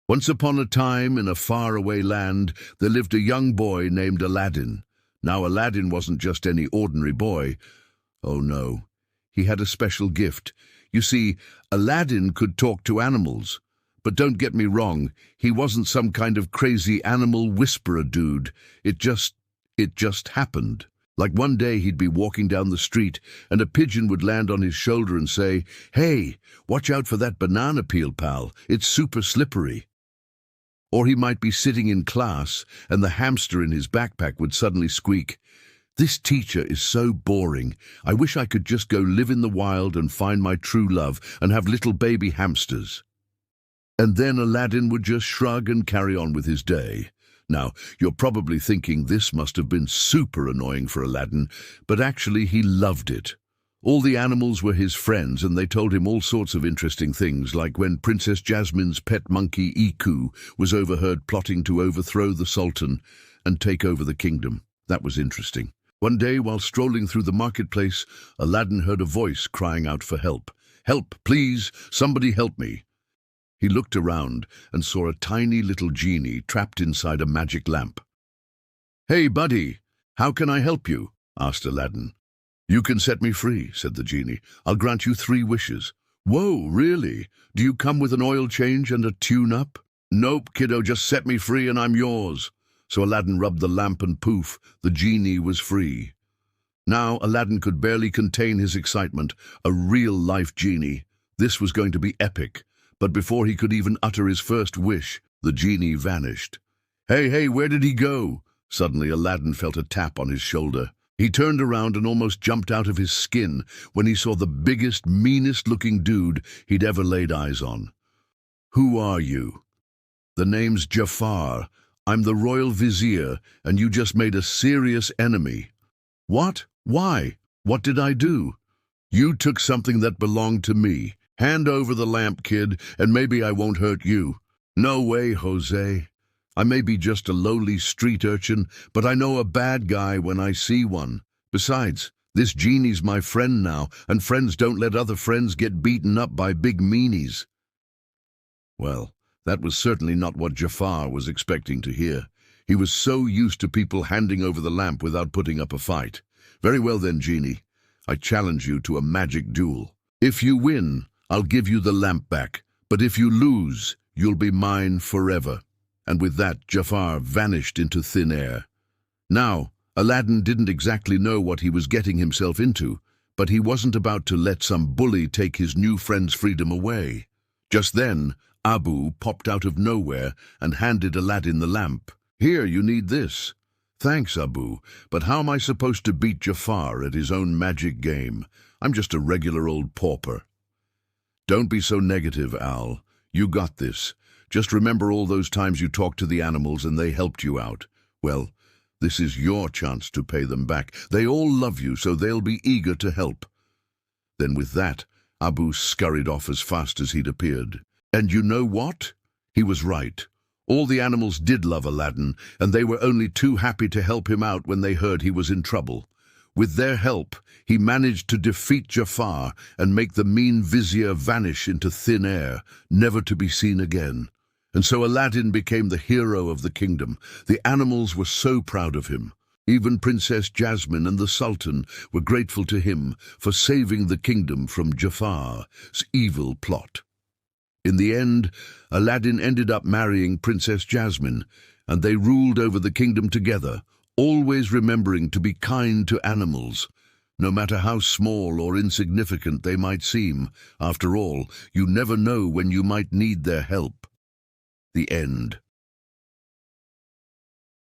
Once upon a time, in a faraway land, there lived a young boy named Aladdin. Now, Aladdin wasn't just any ordinary boy. Oh no, he had a special gift. You see, Aladdin could talk to animals. But don't get me wrong, he wasn't some kind of crazy animal whisperer dude. It just happened. Like one day he'd be walking down the street and a pigeon would land on his shoulder and say, "Hey, watch out for that banana peel, pal. It's super slippery." Or he might be sitting in class and the hamster in his backpack would suddenly squeak, "This teacher is so boring. I wish I could just go live in the wild and find my true love and have little baby hamsters." And then Aladdin would just shrug and carry on with his day. Now, you're probably thinking this must have been super annoying for Aladdin, but actually he loved it. All the animals were his friends and they told him all sorts of interesting things, like when Princess Jasmine's pet monkey Iku was overheard plotting to overthrow the Sultan and take over the kingdom. That was interesting. One day, while strolling through the marketplace, Aladdin heard a voice crying out for help. "Help, please! Somebody help me!" He looked around and saw a tiny little genie trapped inside a magic lamp. "Hey, buddy, how can I help you?" asked Aladdin. "You can set me free," said the genie. "I'll grant you 3 wishes." "Whoa, really? Do you come with an oil change and a tune-up?" "Nope, kiddo, just set me free and I'm yours." So Aladdin rubbed the lamp and poof, the genie was free. Now Aladdin could barely contain his excitement. A real-life genie. This was going to be epic. But before he could even utter his first wish, the genie vanished. Hey, where did he go?" Suddenly Aladdin felt a tap on his shoulder. He turned around and almost jumped out of his skin when he saw the biggest, meanest-looking dude he'd ever laid eyes on. "Who are you?" "The name's Jafar. I'm the royal vizier, and you just made a serious enemy." "What? Why? What did I do?" "You took something that belonged to me. Hand over the lamp, kid, and maybe I won't hurt you." "No way, Jose. I may be just a lowly street urchin, but I know a bad guy when I see one. Besides, this genie's my friend now, and friends don't let other friends get beaten up by big meanies." Well, that was certainly not what Jafar was expecting to hear. He was so used to people handing over the lamp without putting up a fight. "Very well then, genie. I challenge you to a magic duel. If you win, I'll give you the lamp back, but if you lose, you'll be mine forever." And with that, Jafar vanished into thin air. Now, Aladdin didn't exactly know what he was getting himself into, but he wasn't about to let some bully take his new friend's freedom away. Just then, Abu popped out of nowhere and handed Aladdin the lamp. "Here, you need this." "Thanks, Abu, but how am I supposed to beat Jafar at his own magic game? I'm just a regular old pauper." "Don't be so negative, Al. You got this. Just remember all those times you talked to the animals and they helped you out. Well, this is your chance to pay them back. They all love you, so they'll be eager to help." Then with that, Abu scurried off as fast as he'd appeared. And you know what? He was right. All the animals did love Aladdin, and they were only too happy to help him out when they heard he was in trouble. With their help, he managed to defeat Jafar and make the mean vizier vanish into thin air, never to be seen again. And so Aladdin became the hero of the kingdom. The animals were so proud of him. Even Princess Jasmine and the Sultan were grateful to him for saving the kingdom from Jafar's evil plot. In the end, Aladdin ended up marrying Princess Jasmine, and they ruled over the kingdom together, always remembering to be kind to animals, no matter how small or insignificant they might seem. After all, you never know when you might need their help. The end.